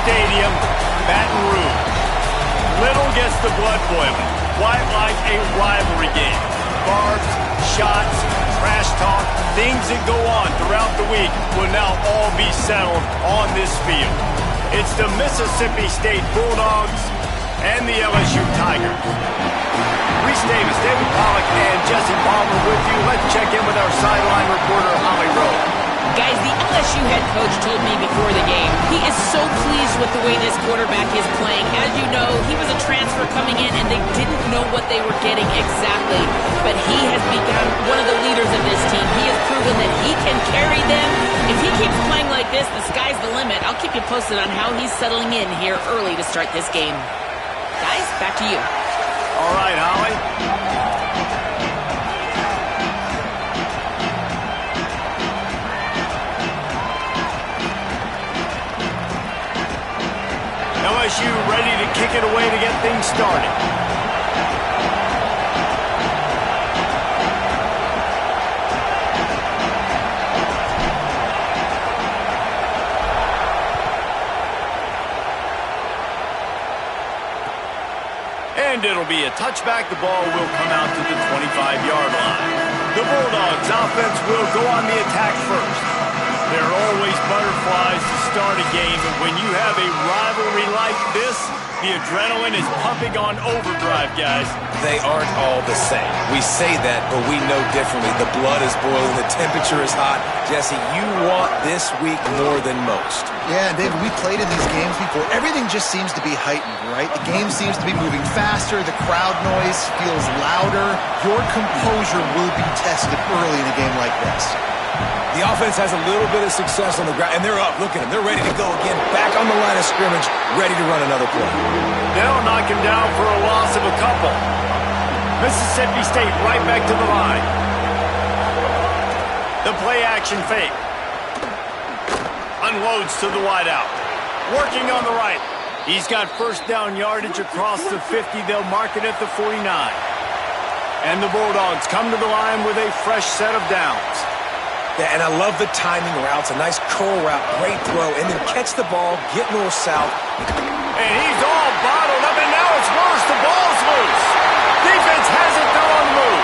Stadium, Baton Rouge. Little gets the blood boiling, quite like a rivalry game. Barbs, shots, trash talk, things that go on throughout the week will now all be settled on this field. It's the Mississippi State Bulldogs and the LSU Tigers. Reese Davis, David Pollack, and Jesse Palmer with you. Let's check in with our sideline reporter, Holly Rowe. Guys, the LSU head coach told me before the game he is so pleased with the way this quarterback is playing. As you know, he was a transfer coming in and they didn't know what they were getting exactly. But he has become one of the leaders of this team. He has proven that he can carry them. If he keeps playing like this, the sky's the limit. I'll keep you posted on how he's settling in here early to start this game. Guys, back to you. All right, Holly. LSU ready to kick it away to get things started. And it'll be a touchback. The ball will come out to the 25-yard line. The Bulldogs offense will go on the attack first. There are always butterflies to start a game, and when you have a rivalry like this, the adrenaline is pumping on overdrive, guys. They aren't all the same. We say that, but we know differently. The blood is boiling. The temperature is hot. Jesse, you want this week more than most. Yeah, David, we played in these games before. Everything just seems to be heightened, right? The game seems to be moving faster. The crowd noise feels louder. Your composure will be tested early in a game like this. The offense has a little bit of success on the ground, and they're up. Look at them. They're ready to go again. Back on the line of scrimmage, ready to run another play. They'll knock him down for a loss of a couple. Mississippi State right back to the line. The play action fake. Unloads to the wideout. Working on the right. He's got first down yardage across the 50. They'll mark it at the 49. And the Bulldogs come to the line with a fresh set of downs. Yeah, and I love the timing routes. A nice curl route, great throw, and then catch the ball, get north-south. And he's all bottled up, and now it's worse. The ball's loose. Defense has it, they're on the move.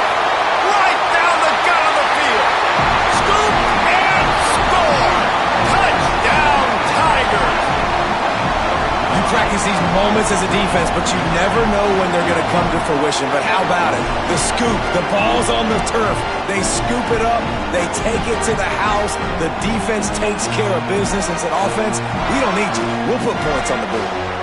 Right down the gut of the field. Scoop and score. Touchdown, Tigers. You practice these moments as a defense, but you never know when they're going to come to fruition. But how about it? The scoop, the ball's on the turf. They scoop it up. They take it to the house. The defense takes care of business and said, offense, we don't need you. We'll put points on the board.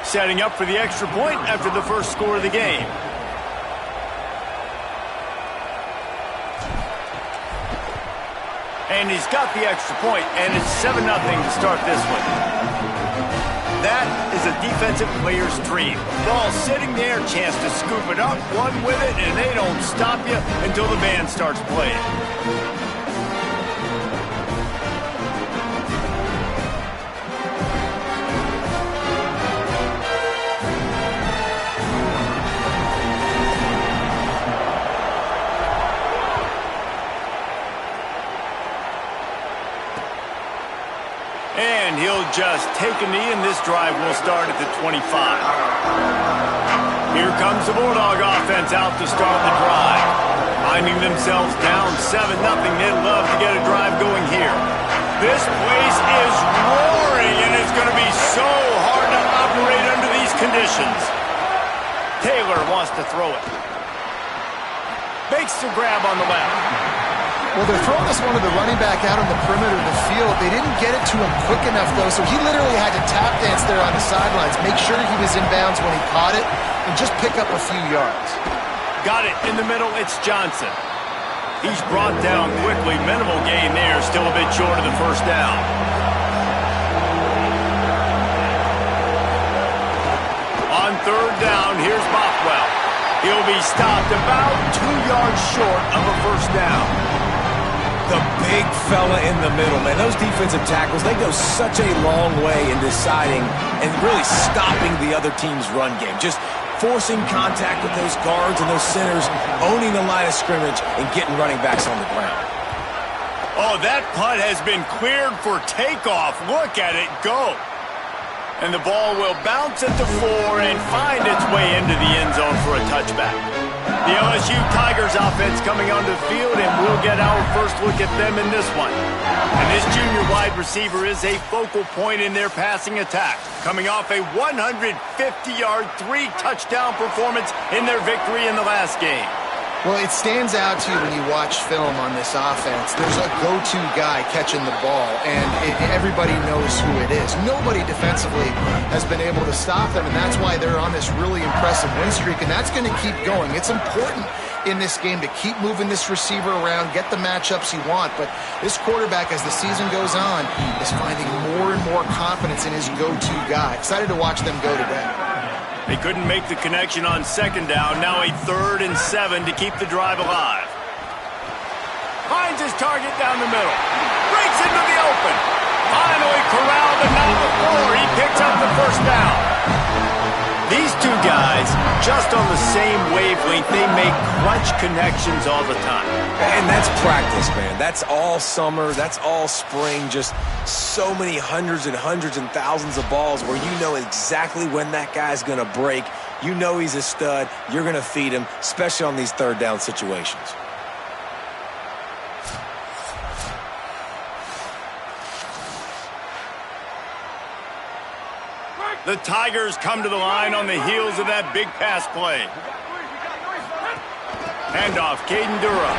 Setting up for the extra point after the first score of the game. And he's got the extra point, and it's 7-0 to start this one. That is a defensive player's dream. Ball sitting there, chance to scoop it up, run with it, and they don't stop you until the band starts playing. And he'll just take a knee, and this drive will start at the 25. Here comes the Bulldog offense out to start the drive. Finding themselves down 7-0, they'd love to get a drive going here. This place is roaring, and it's going to be so hard to operate under these conditions. Taylor wants to throw it. Makes the grab on the left. Well, they're throwing this one to the running back out on the perimeter of the field. They didn't get it to him quick enough, though, so he literally had to tap dance there on the sidelines, make sure he was in bounds when he caught it, and just pick up a few yards. Got it in the middle. It's Johnson. He's brought down quickly. Minimal gain there. Still a bit short of the first down. On third down, here's Bothwell. He'll be stopped about 2 yards short of a first down. The big fella in the middle, man. Those defensive tackles, they go such a long way in deciding and really stopping the other team's run game. Just forcing contact with those guards and those centers, owning the line of scrimmage, and getting running backs on the ground. Oh, that punt has been cleared for takeoff. Look at it go. And the ball will bounce at the 4 and find its way into the end zone for a touchback. The LSU Tigers offense coming onto the field, and we'll get our first look at them in this one. And this junior wide receiver is a focal point in their passing attack, coming off a 150-yard, 3-touchdown performance in their victory in the last game. Well, it stands out to you when you watch film on this offense. There's a go-to guy catching the ball, and everybody knows who it is. Nobody defensively has been able to stop them, and that's why they're on this really impressive win streak, and that's going to keep going. It's important in this game to keep moving this receiver around, get the matchups you want, but this quarterback, as the season goes on, is finding more and more confidence in his go-to guy. Excited to watch them go today. They couldn't make the connection on second down. Now a 3rd and 7 to keep the drive alive. Finds his target down the middle. Breaks into the open. Finally corralled, but not before he picks up the first down. These two guys, just on the same wavelength, they make clutch connections all the time. And that's practice, man. That's all summer. That's all spring. Just so many hundreds and thousands of balls where you know exactly when that guy's going to break. You know he's a stud. You're going to feed him, especially on these third down situations. The Tigers come to the line on the heels of that big pass play. Handoff, Caden Durham.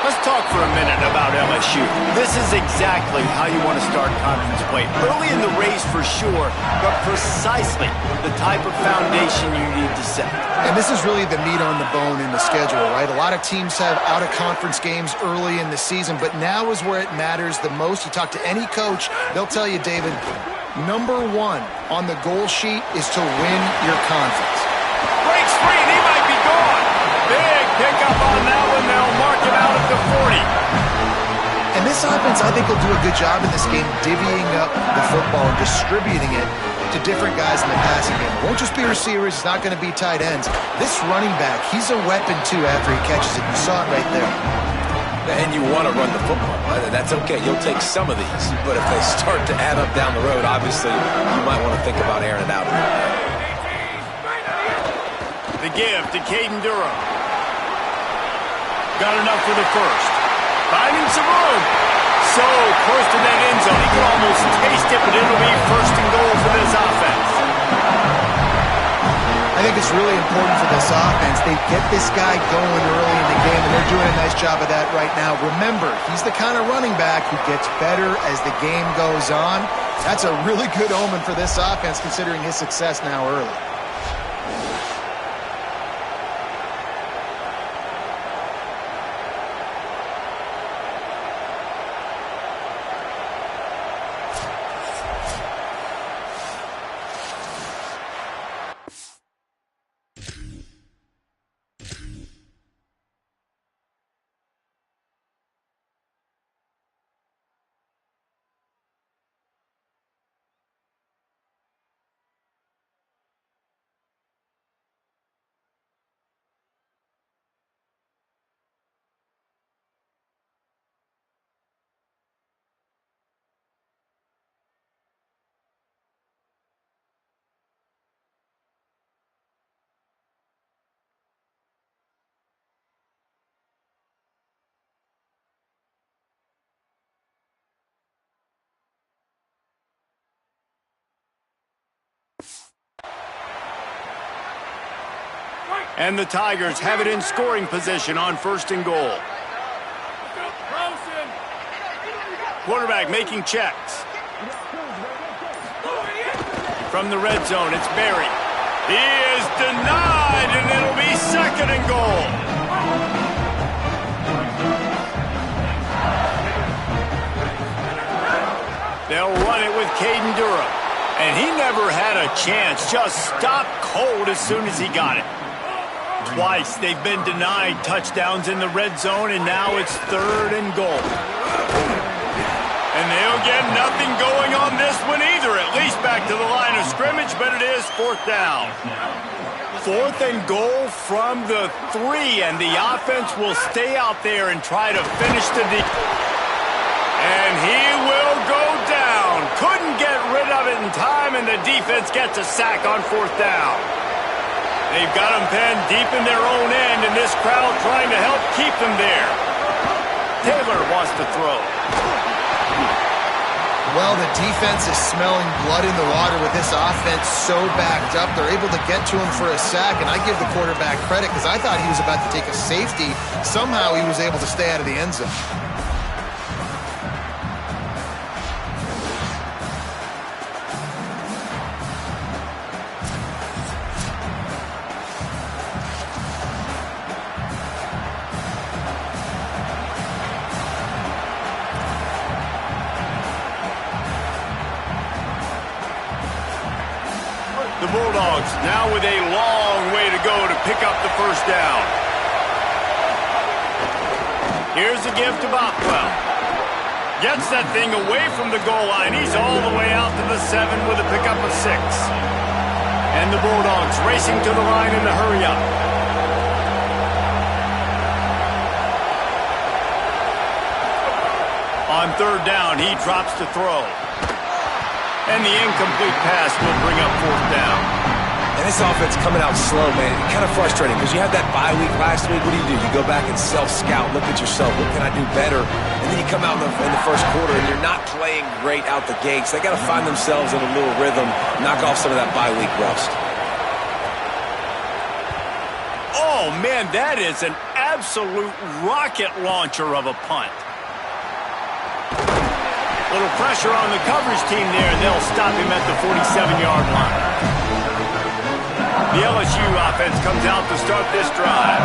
Let's talk for a minute about LSU. This is exactly how you want to start conference play. Early in the race for sure, but precisely the type of foundation you need to set. And this is really the meat on the bone in the schedule, right? A lot of teams have out-of-conference games early in the season, but now is where it matters the most. You talk to any coach, they'll tell you, David, number 1 on the goal sheet is to win your conference. Breaks free, and he might be gone. Big pickup on that one. They'll mark it out at the 40. And this offense, I think, will do a good job in this game divvying up the football and distributing it to different guys in the passing game. It won't just be receivers. It's not going to be tight ends. This running back, he's a weapon, too, after he catches it. You saw it right there. And you want to run the football, right? That's okay. You'll take some of these. But if they start to add up down the road, obviously, you might want to think about airing it out. The give to Caden Durham. Got enough for the first. Finding some room. So close to that end zone. He can almost taste it, but it'll be first and goal for this offense. I think it's really important for this offense. They get this guy going early in the game, and they're doing a nice job of that right now. Remember, he's the kind of running back who gets better as the game goes on. That's a really good omen for this offense, considering his success now early. And the Tigers have it in scoring position on 1st and goal. Quarterback making checks. From the red zone, it's Barry. He is denied, and it'll be 2nd and goal. They'll run it with Caden Durham. And he never had a chance. Just stopped cold as soon as he got it. Twice they've been denied touchdowns in the red zone, and now it's 3rd and goal. And they'll get nothing going on this one either, at least back to the line of scrimmage, but it is 4th down. 4th and goal from the 3, and the offense will stay out there and try to finish the and he will go down. Couldn't get rid of it in time, and the defense gets a sack on 4th down. They've got him penned deep in their own end, and this crowd trying to help keep them there. Taylor wants to throw. Well, the defense is smelling blood in the water with this offense so backed up. They're able to get to him for a sack, and I give the quarterback credit because I thought he was about to take a safety. Somehow he was able to stay out of the end zone. The Bulldogs now with a long way to go to pick up the 1st down. Here's a give to Bothwell. Gets that thing away from the goal line. He's all the way out to the 7 with a pickup of 6. And the Bulldogs racing to the line in a hurry up. On 3rd down, he drops to throw. And the incomplete pass will bring up 4th down. And this offense coming out slow, man. Kind of frustrating because you had that bye week last week. What do? You go back and self-scout, look at yourself. What can I do better? And then you come out in the 1st quarter and you're not playing great out the gates. They got to find themselves in a little rhythm, knock off some of that bye week rust. Oh, man, that is an absolute rocket launcher of a punt. Little pressure on the coverage team there, and they'll stop him at the 47-yard line. The LSU offense comes out to start this drive.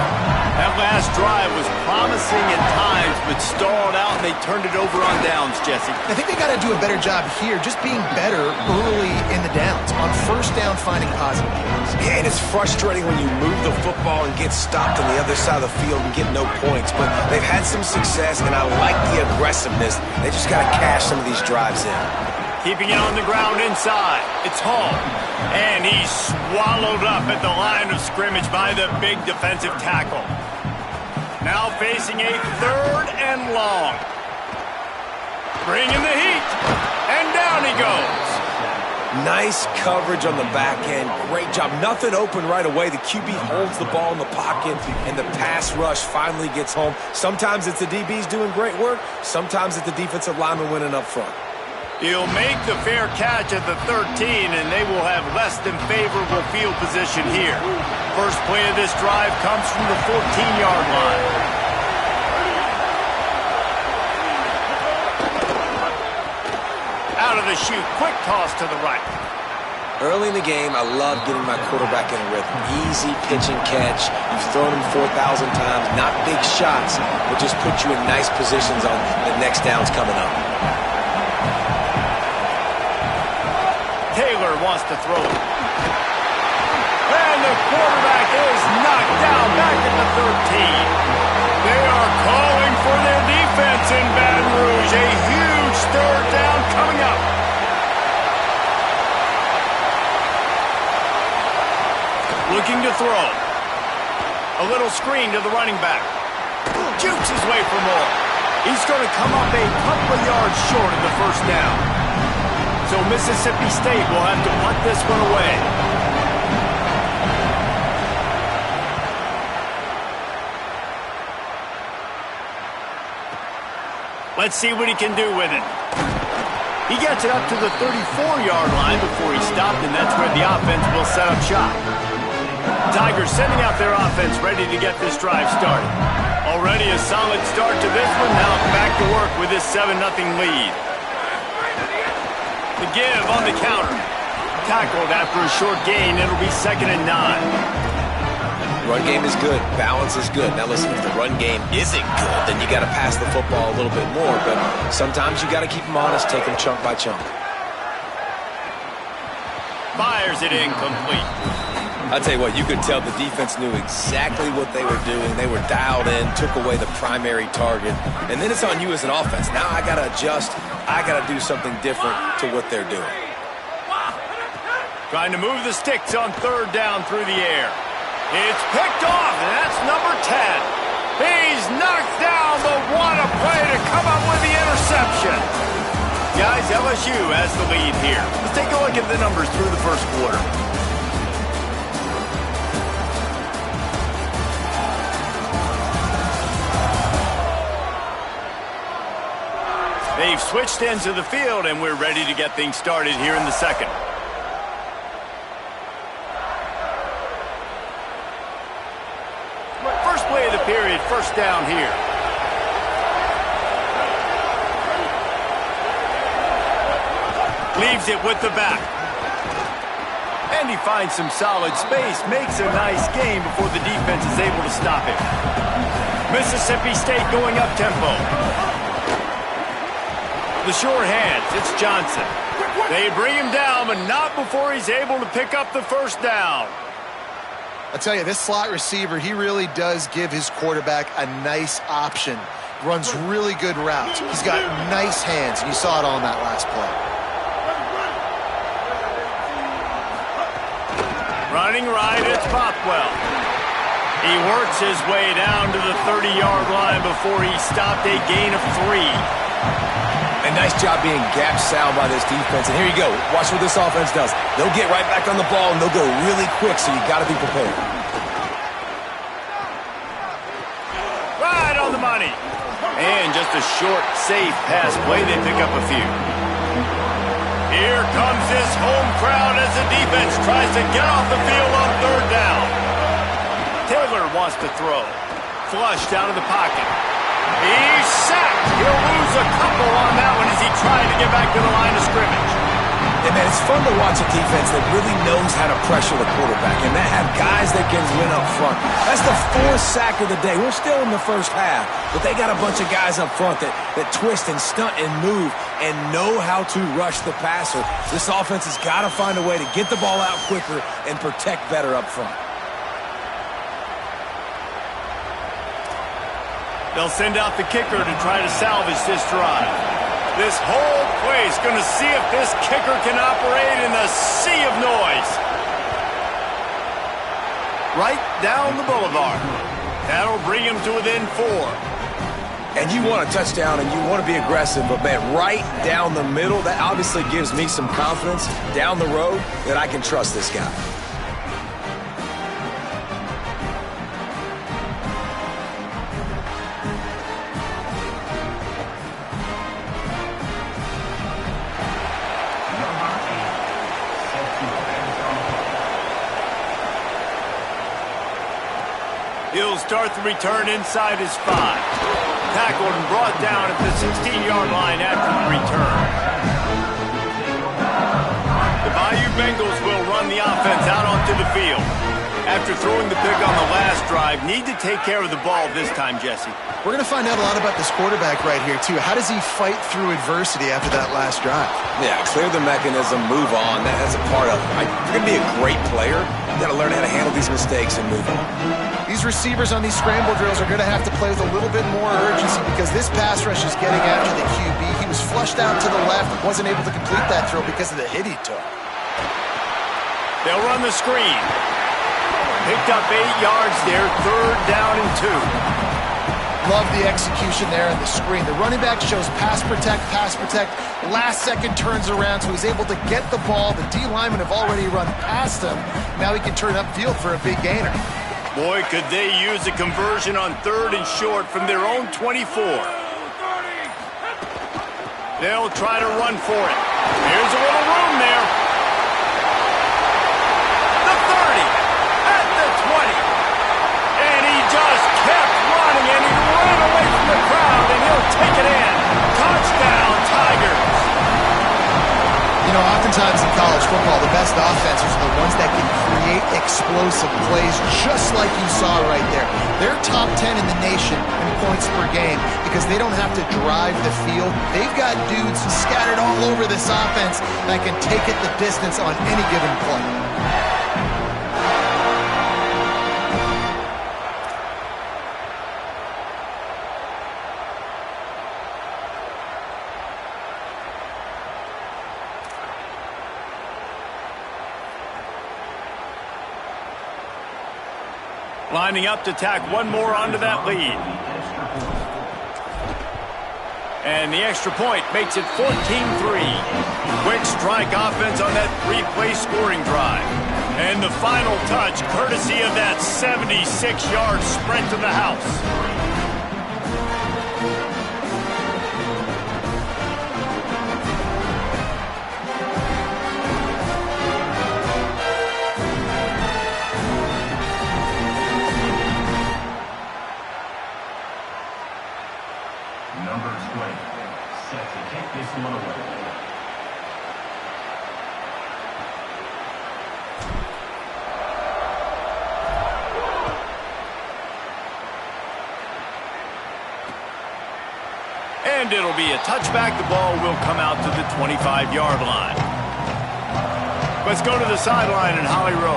That last drive was promising at times, but stalled out, and they turned it over on downs, Jesse. I think they got to do a better job here, just being better early in the downs. On 1st down, finding positive plays. Yeah, and it's frustrating when you move the football and get stopped on the other side of the field and get no points. But they've had some success, and I like the aggressiveness. They just got to cash some of these drives in. Keeping it on the ground inside. It's Hall. And he's swallowed up at the line of scrimmage by the big defensive tackle. Now facing a 3rd and long. Bringing the heat. And down he goes. Nice coverage on the back end. Great job. Nothing open right away. The QB holds the ball in the pocket, and the pass rush finally gets home. Sometimes it's the DBs doing great work. Sometimes it's the defensive lineman winning up front. He'll make the fair catch at the 13, and they will have less than favorable field position here. First play of this drive comes from the 14-yard line. Out of the chute, quick toss to the right. Early in the game, I love getting my quarterback in a rhythm. Easy pitch and catch. You've thrown him 4,000 times. Not big shots, but just put you in nice positions on the next downs coming up. Taylor wants to throw it. And the quarterback is knocked down back at the 13. They are calling for their defense in Baton Rouge. A huge 3rd down coming up. Looking to throw. A little screen to the running back. Jukes his way for more. He's going to come up a couple of yards short of the 1st down. So Mississippi State will have to punt this one away. Let's see what he can do with it. He gets it up to the 34-yard line before he stopped, and that's where the offense will set up shop. Tigers sending out their offense, ready to get this drive started. Already a solid start to this one. Now back to work with this 7-0 lead. The give on the counter. Tackled after a short gain. It'll be 2nd and 9. Run game is good. Balance is good. Now listen, if the run game isn't good, then you got to pass the football a little bit more. But sometimes you got to keep them honest, take them chunk by chunk. Fires it incomplete. I'll tell you what, you could tell the defense knew exactly what they were doing. They were dialed in, took away the primary target. And then it's on you as an offense. Now I got to adjust. I got to do something different to what they're doing. Trying to move the sticks on 3rd down through the air. It's picked off, and that's number 10. He's knocked down, but what a play to come up with the interception. Guys, LSU has the lead here. Let's take a look at the numbers through the first quarter. They've switched ends of the field, and we're ready to get things started here in the second. First play of the period, 1st down here. Leaves it with the back. And he finds some solid space, makes a nice gain before the defense is able to stop him. Mississippi State going up tempo. The sure hands, it's Johnson. They bring him down, but not before he's able to pick up the 1st down. I'll tell you, this slot receiver, he really does give his quarterback a nice option. Runs really good routes. He's got nice hands, and you saw it all in that last play. Running right, it's Bothwell. He works his way down to the 30-yard line before he stopped a gain of 3. A nice job being gap sound by this defense. And here you go. Watch what this offense does. They'll get right back on the ball, and they'll go really quick, so you got to be prepared. Right on the money. And just a short, safe pass play. They pick up a few. Here comes this home crowd as the defense tries to get off the field on 3rd down. Taylor wants to throw. Flushed out of the pocket. He's sacked. He'll lose a couple on that one as he tried to get back to the line of scrimmage. And man, it's fun to watch a defense that really knows how to pressure the quarterback and that have guys that can win up front. That's the 4th sack of the day. We're still in the first half, but they got a bunch of guys up front that twist and stunt and move and know how to rush the passer. This offense has got to find a way to get the ball out quicker and protect better up front. They'll send out the kicker to try to salvage this drive. This whole place going to see if this kicker can operate in the sea of noise. Right down the boulevard. That'll bring him to within 4. And you want a touchdown and you want to be aggressive, but man, right down the middle, that obviously gives me some confidence down the road that I can trust this guy. He'll start the return inside his 5. Tackled and brought down at the 16-yard line after the return. The Bayou Bengals will run the offense out onto the field. After throwing the pick on the last drive, need to take care of the ball this time, Jesse. We're going to find out a lot about this quarterback right here, too. How does he fight through adversity after that last drive? Yeah, clear the mechanism, move on. That's a part of it, right? If you're going to be a great player, you got to learn how to handle these mistakes and move on. These receivers on these scramble drills are going to have to play with a little bit more urgency because this pass rush is getting after the QB. He was flushed out to the left and wasn't able to complete that throw because of the hit he took. They'll run the screen. Picked up 8 yards there, 3rd down and 2. Love the execution there on the screen. The running back shows pass protect, last second turns around, so he's able to get the ball. The D linemen have already run past him. Now he can turn upfield for a big gainer. Boy, could they use a conversion on 3rd and short from their own 24. They'll try to run for it. Here's a little room there. The 30, at the take it in. Touchdown, Tigers. You know, oftentimes in college football, the best offenses are the ones that can create explosive plays, just like you saw right there. They're top 10 in the nation in points per game because they don't have to drive the field. They've got dudes scattered all over this offense that can take it the distance on any given play. Lining up to tack one more onto that lead. And the extra point makes it 14-3. Quick strike offense on that three-play scoring drive. And the final touch, courtesy of that 76-yard sprint to the house. And it'll be a touchback. The ball will come out to the 25-yard line. Let's go to the sideline in Holly Rowe.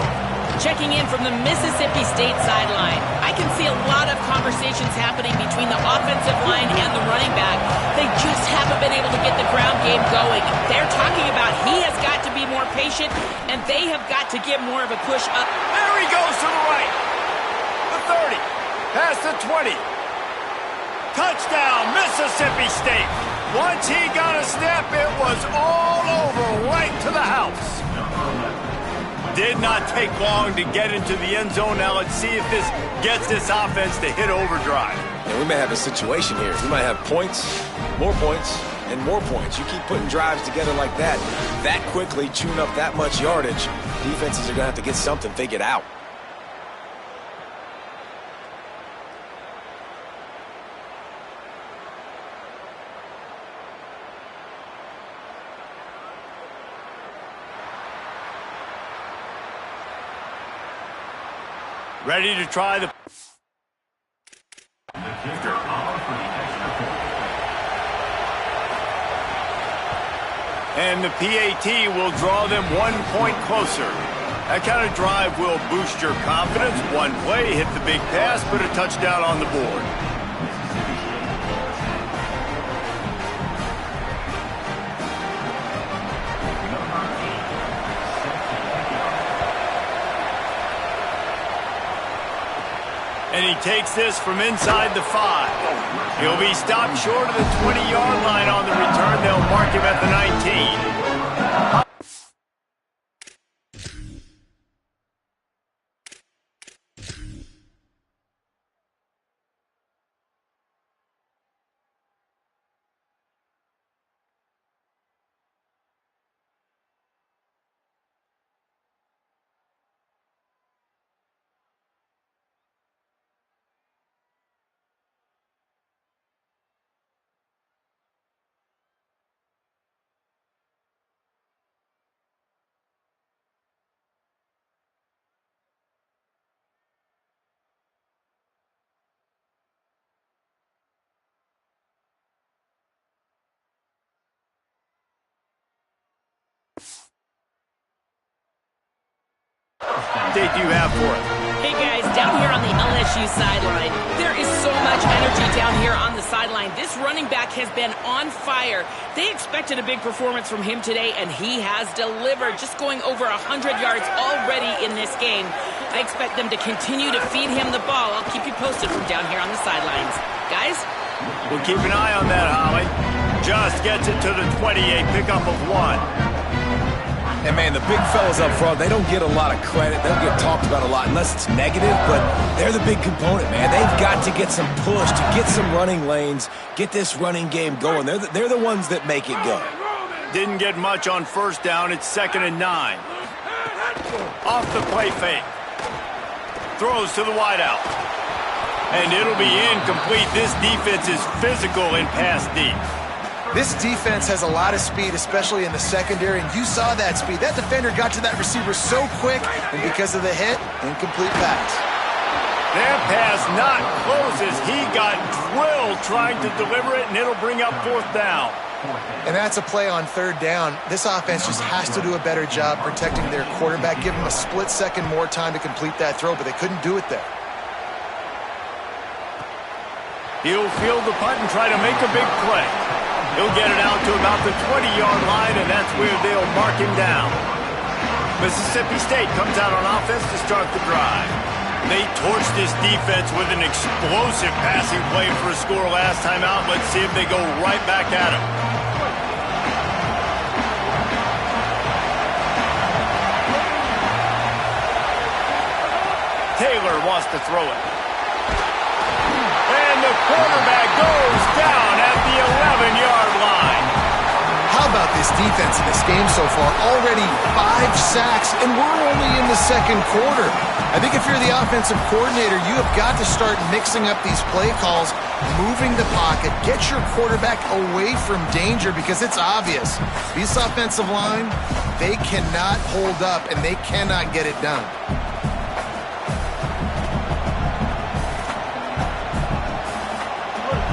Checking in from the Mississippi State sideline. I can see a lot of conversations happening between the offensive line and the running back. They just haven't been able to get the ground game going. They're talking about he has got to be more patient, and they have got to give more of a push up. There he goes to the right. The 30. Past the 20. Touchdown, Mississippi State. Once he got a step, it was all over right to the house. Did not take long to get into the end zone. Now let's see if this gets this offense to hit overdrive. And we may have a situation here. We might have points, and more points. You keep putting drives together like that quickly, chewing up that much yardage, defenses are going to have to get something figured out. Ready to try the... And the PAT will draw them 1 point closer. That kind of drive will boost your confidence. One play, hit the big pass, put a touchdown on the board. And he takes this from inside the 5. He'll be stopped short of the 20-yard line on the return. They'll mark him at the 19. Update do you have for us? Hey guys, down here on the LSU sideline, there is so much energy down here on the sideline. This running back has been on fire. They expected a big performance from him today, and he has delivered, just going over 100 yards already in this game. I expect them to continue to feed him the ball. I'll keep you posted from down here on the sidelines. Guys? We'll keep an eye on that, Holly. Just gets it to the 20, a pickup of 1. And, man, the big fellas up front, they don't get a lot of credit. They don't get talked about a lot unless it's negative, but they're the big component, man. They've got to get some push, to get some running lanes, get this running game going. They're the ones that make it go. Didn't get much on first down. It's 2nd and 9. Off the play fake. Throws to the wideout. And it'll be incomplete. This defense is physical in pass deep. This defense has a lot of speed, especially in the secondary, and you saw that speed. That defender got to that receiver so quick, and because of the hit, incomplete pass. That pass not close as he got drilled trying to deliver it, and it'll bring up 4th down. And that's a play on 3rd down. This offense just has to do a better job protecting their quarterback, give him a split second more time to complete that throw, but they couldn't do it there. He'll field the punt and try to make a big play. He'll get it out to about the 20-yard line, and that's where they'll mark him down. Mississippi State comes out on offense to start the drive. They torched this defense with an explosive passing play for a score last time out. Let's see if they go right back at him. Taylor wants to throw it. And the quarterback goes down at the 11-yard line. How about this defense in this game so far? Already 5 sacks, and we're only in the 2nd quarter. I think if you're the offensive coordinator, you have got to start mixing up these play calls, moving the pocket, get your quarterback away from danger, because it's obvious. This offensive line, they cannot hold up, and they cannot get it done.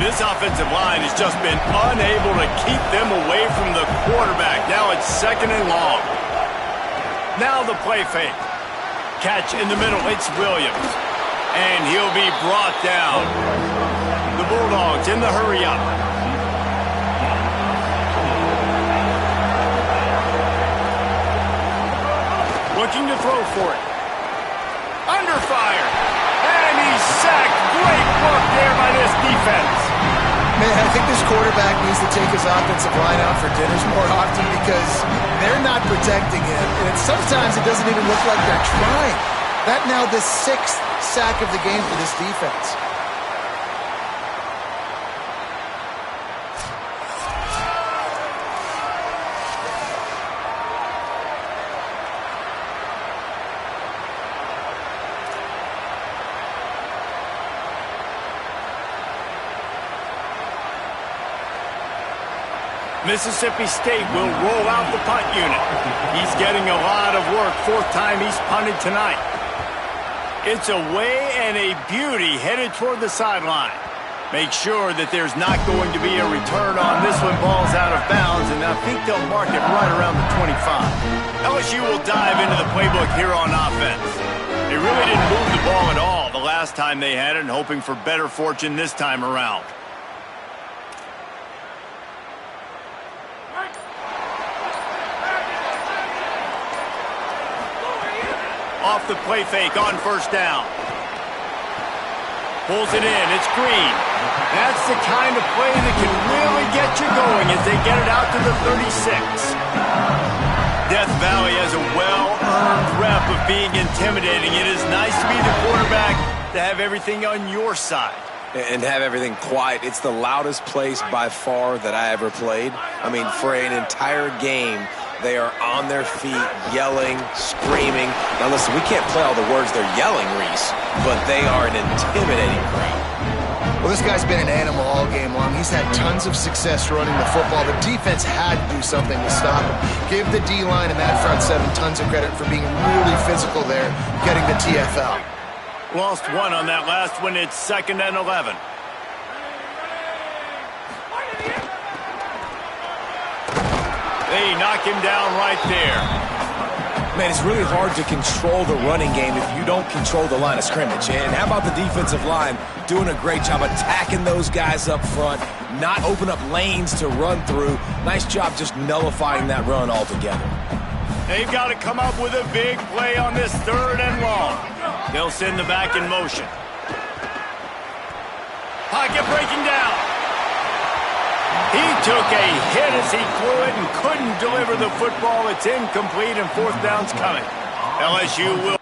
This offensive line has just been unable to keep them away from the quarterback. Now it's 2nd and long. Now the play fake. Catch in the middle. It's Williams. And he'll be brought down. The Bulldogs in the hurry up. Looking to throw for it. Under fire. And he's sacked. Great work there by this defense. Man, I think this quarterback needs to take his offensive line out for dinners more often, because they're not protecting him. And sometimes it doesn't even look like they're trying. That now the 6th sack of the game for this defense. Mississippi State will roll out the punt unit. He's getting a lot of work. 4th time he's punted tonight. It's a way and a beauty headed toward the sideline. Make sure that there's not going to be a return on this one. Ball's out of bounds, and I think they'll mark it right around the 25. LSU will dive into the playbook here on offense. They really didn't move the ball at all the last time they had it, and hoping for better fortune this time around. Off the play fake on 1st down. Pulls it in. It's Green. That's the kind of play that can really get you going as they get it out to the 36. Death Valley has a well-earned rep of being intimidating. It is nice to be the quarterback, to have everything on your side. And have everything quiet. It's the loudest place by far that I ever played. I mean, for an entire game, they are on their feet, yelling, screaming. Now listen, we can't play all the words they're yelling, Reese, but they are an intimidating crowd. Well, this guy's been an animal all game long. He's had tons of success running the football. The defense had to do something to stop him. Give the D-line and that front 7 tons of credit for being really physical there, getting the TFL. Lost 1 on that last one. It's 2nd and 11. They knock him down right there. Man, it's really hard to control the running game if you don't control the line of scrimmage. And how about the defensive line doing a great job attacking those guys up front, not open up lanes to run through. Nice job just nullifying that run altogether. They've got to come up with a big play on this 3rd and long. They'll send the back in motion. Pocket breaking down. He took a hit as he threw it and couldn't deliver the football. It's incomplete, and 4th down's coming. LSU will